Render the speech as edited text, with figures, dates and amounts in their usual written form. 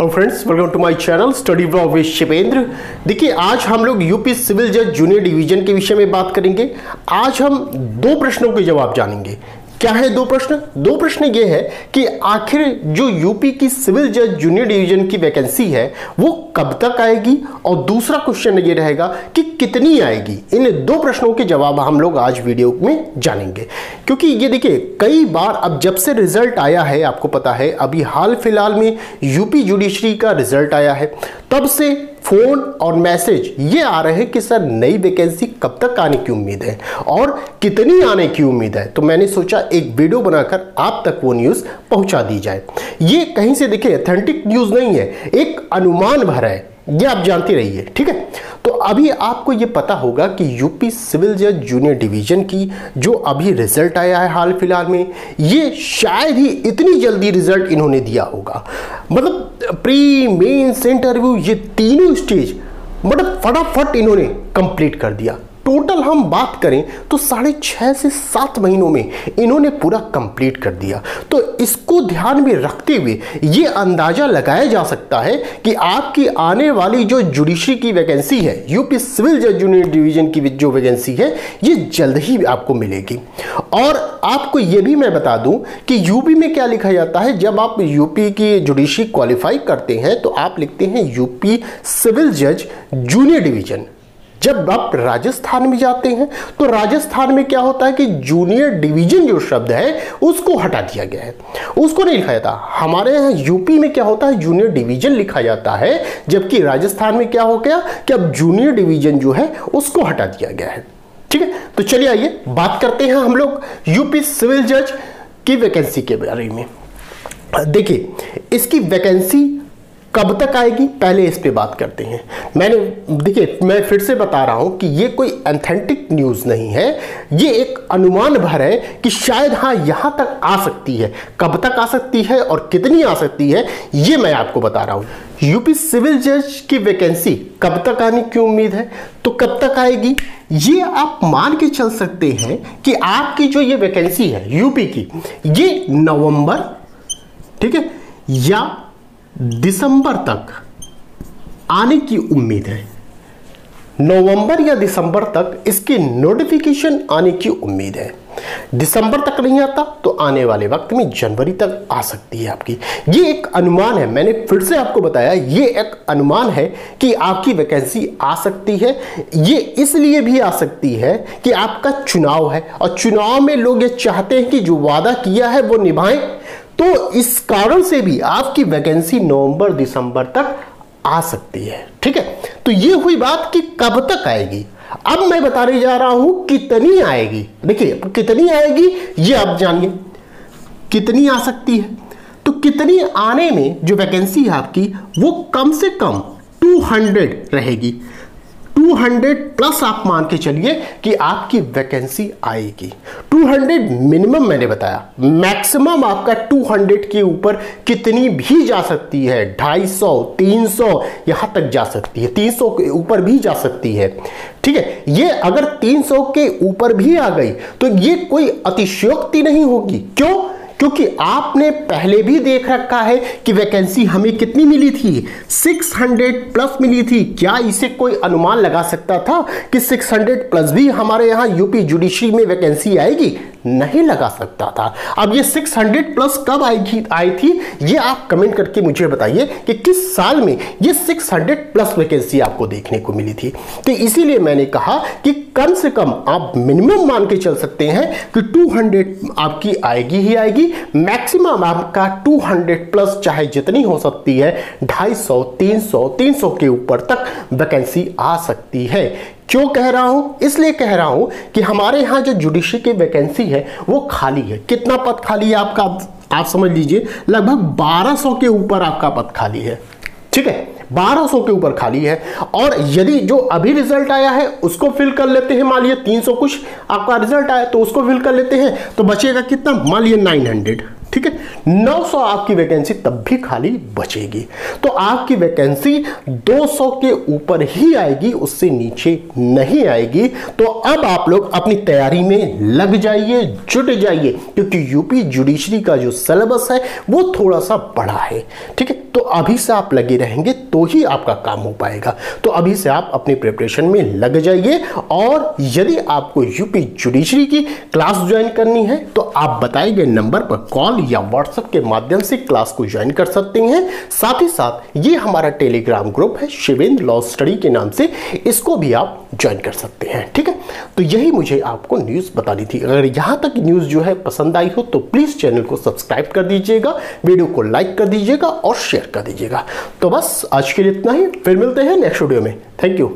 Hello friends, welcome to my channel study blog with Shivendra. देखिए, आज हम लोग यूपी सिविल जज जूनियर डिवीजन के विषय में बात करेंगे। आज हम दो प्रश्नों के जवाब जानेंगे। क्या है दो प्रश्न? दो प्रश्न ये है कि आखिर जो यूपी की सिविल जज जूनियर डिवीजन की वैकेंसी है वो कब तक आएगी, और दूसरा क्वेश्चन ये रहेगा कि कितनी आएगी। इन दो प्रश्नों के जवाब हम लोग आज वीडियो में जानेंगे। क्योंकि ये देखिए, कई बार अब जब से रिजल्ट आया है, आपको पता है अभी हाल फिलहाल में यूपी जुडिशरी का रिजल्ट आया है, तब से फोन और मैसेज ये आ रहे हैं कि सर नई वैकेंसी कब तक आने की उम्मीद है और कितनी आने की उम्मीद है। तो मैंने सोचा एक वीडियो बनाकर आप तक वो न्यूज़ पहुंचा दी जाए। ये कहीं से देखिए ऑथेंटिक न्यूज़ नहीं है, एक अनुमान भरा है, ये आप जानते रहिए, ठीक है। तो अभी आपको ये पता होगा कि यूपी सिविल जज जूनियर डिवीजन की जो अभी रिजल्ट आया है हाल फिलहाल में, ये शायद ही इतनी जल्दी रिजल्ट इन्होंने दिया होगा। मतलब प्री मेंस इंटरव्यू ये तीनों स्टेज मतलब फटाफट इन्होंने कंप्लीट कर दिया। टोटल हम बात करें तो 6.5 से 7 महीनों में इन्होंने पूरा कंप्लीट कर दिया। तो इसको ध्यान में रखते हुए ये अंदाजा लगाया जा सकता है कि आपकी आने वाली जो जुडिशरी की वैकेंसी है, यूपी सिविल जज जूनियर डिवीजन की जो वैकेंसी है, ये जल्द ही आपको मिलेगी। और आपको ये भी मैं बता दूं कि यूपी में क्या लिखा जाता है, जब आप यूपी की जुडिशरी क्वालिफाई करते हैं तो आप लिखते हैं यूपी सिविल जज जूनियर डिवीजन। जब आप राजस्थान में जाते हैं तो राजस्थान में क्या होता है कि जूनियर डिवीजन जो शब्द है उसको हटा दिया गया है, उसको नहीं लिखा जाता। हमारे यहाँ यूपी में क्या होता है, जूनियर डिवीजन लिखा जाता है, जबकि राजस्थान में क्या हो गया कि अब जूनियर डिवीजन जो है उसको हटा दिया गया है, ठीक है। तो चलिए आइए बात करते हैं हम लोग यूपी सिविल जज की वैकेंसी के बारे में। देखिए, इसकी वैकेंसी कब तक आएगी, पहले इस पे बात करते हैं। देखिए, मैं फिर से बता रहा हूं कि ये कोई ऑथेंटिक न्यूज़ नहीं है, ये एक अनुमान भर है कि शायद हाँ यहां तक आ सकती है। कब तक आ सकती है और कितनी आ सकती है ये मैं आपको बता रहा हूं। यूपी सिविल जज की वैकेंसी कब तक आने की उम्मीद है, तो कब तक आएगी ये आप मान के चल सकते हैं कि आपकी जो ये वैकेंसी है यूपी की, ये नवंबर, ठीक है, या दिसंबर तक आने की उम्मीद है। नवंबर या दिसंबर तक इसकी नोटिफिकेशन आने की उम्मीद है। दिसंबर तक नहीं आता तो आने वाले वक्त में जनवरी तक आ सकती है आपकी। ये एक अनुमान है, मैंने फिर से आपको बताया, ये एक अनुमान है कि आपकी वैकेंसी आ सकती है। ये इसलिए भी आ सकती है कि आपका चुनाव है और चुनाव में लोग ये चाहते हैं कि जो वादा किया है वो निभाएं, तो इस कारण से भी आपकी वैकेंसी नवंबर दिसंबर तक आ सकती है, ठीक है। तो ये हुई बात कि कब तक आएगी। अब मैं बताने जा रहा हूं कितनी आएगी। देखिए, कितनी आएगी ये आप जानिए, कितनी आ सकती है। तो कितनी आने में जो वैकेंसी है आपकी वो कम से कम 200 रहेगी। 200 प्लस आप मान के चलिए कि आपकी वैकेंसी आएगी। 200 मिनिमम मैंने बताया, मैक्सिमम आपका 200 के ऊपर कितनी भी जा सकती है, 250, 300 यहां तक जा सकती है, 300 के ऊपर भी जा सकती है, ठीक है। ये अगर 300 के ऊपर भी आ गई तो ये कोई अतिशयोक्ति नहीं होगी। क्यों? क्योंकि आपने पहले भी देख रखा है कि वैकेंसी हमें कितनी मिली थी, 600 प्लस मिली थी। क्या इसे कोई अनुमान लगा सकता था कि 600 प्लस भी हमारे यहाँ यूपी जुडिशरी में वैकेंसी आएगी? नहीं लगा सकता था। अब ये 600 प्लस कब आई थी ये आप कमेंट करके मुझे बताइए कि किस साल में ये 600 प्लस वैकेंसी आपको देखने को मिली थी। तो इसीलिए मैंने कहा कि कम से कम आप मिनिमम मान के चल सकते हैं कि 200 आपकी आएगी ही आएगी। मैक्सिमम आपका 200 प्लस चाहे जितनी हो सकती है, 250, 300 के ऊपर तक वैकेंसी आ सकती है। क्यों कह रहा हूं? इसलिए कह रहा हूं कि हमारे यहां जो जुडिशरी की वैकेंसी है वो खाली है। कितना पद खाली है आपका, आप समझ लीजिए लगभग 1200 के ऊपर आपका पद खाली है, ठीक है। 1200 के ऊपर खाली है। और यदि जो अभी रिजल्ट आया है उसको फिल कर लेते हैं, मान लीजिए 300 कुछ आपका रिजल्ट आया तो उसको फिल कर लेते हैं, तो बचेगा कितना, मान लीजिए 900, ठीक है, 900 आपकी वैकेंसी तब भी खाली बचेगी। तो आपकी वैकेंसी 200 के ऊपर ही आएगी, उससे नीचे नहीं आएगी। तो अब आप लोग अपनी तैयारी में लग जाइए, जुट जाइए, क्योंकि यूपी जुडिशरी का जो सिलेबस है वो थोड़ा सा बड़ा है। ठीक है, तो अभी से आप लगे रहेंगे तो ही आपका काम हो पाएगा। तो अभी से आप अपनी प्रिपरेशन में लग जाइए। और यदि आपको यूपी जुडिशरी की क्लास ज्वाइन करनी है तो आप बताए गए नंबर पर कॉल या व्हाट्सएप के माध्यम से क्लास को ज्वाइन कर सकते हैं। साथ ही साथ ये हमारा टेलीग्राम ग्रुप है शिवेंद्र लॉ स्टडी के नाम से, इसको भी आप ज्वाइन कर सकते हैं। ठीक है, तो यही मुझे आपको न्यूज़ बतानी थी। अगर यहां तक न्यूज़ जो है पसंद आई हो तो प्लीज़ चैनल को सब्सक्राइब कर दीजिएगा, वीडियो को लाइक कर दीजिएगा और शेयर कर दीजिएगा। तो बस आज के लिए इतना ही, फिर मिलते हैं नेक्स्ट वीडियो में। Thank you.